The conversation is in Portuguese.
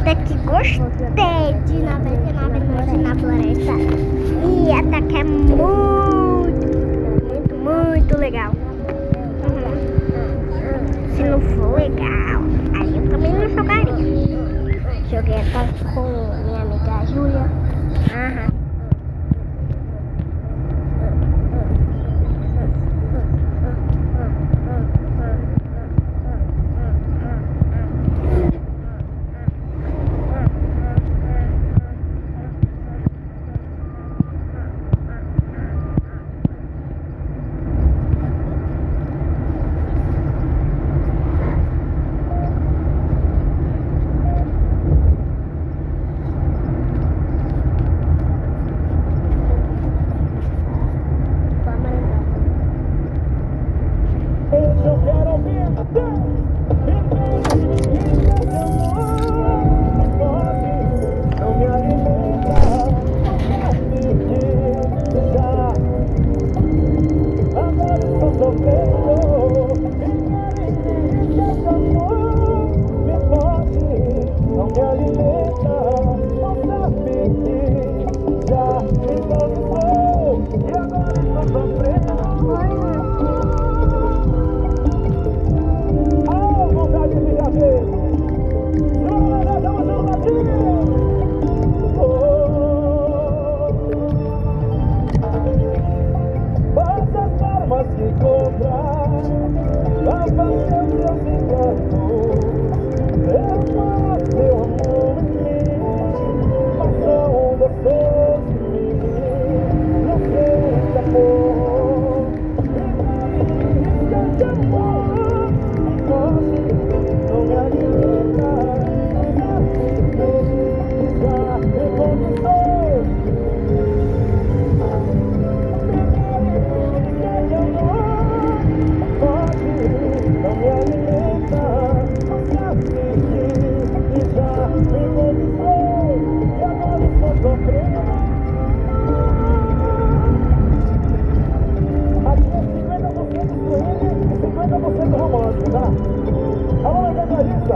até que gostei de 99 noites na floresta. E até que é muito legal. Se não for legal, aí eu também não jogaria. Joguei até com minha amiga Júlia. Eu quero ouvir não me alimenta, agora estou sofrendo. Esse amor me pode, não me alimenta. Não sabe que já me conquistou e agora estou sofrendo. Se encontrar a paciência se enganou. Eu faço seu amor em mim, passou depois de mim. Não sei de amor, risca de amor. Não me alimenta, já me conquistou. Não me alimenta, sabe que já me conquistou e agora estou sofrendo. Aqui é 50% swing e 50% romântico, tá? Alô, Evangelista!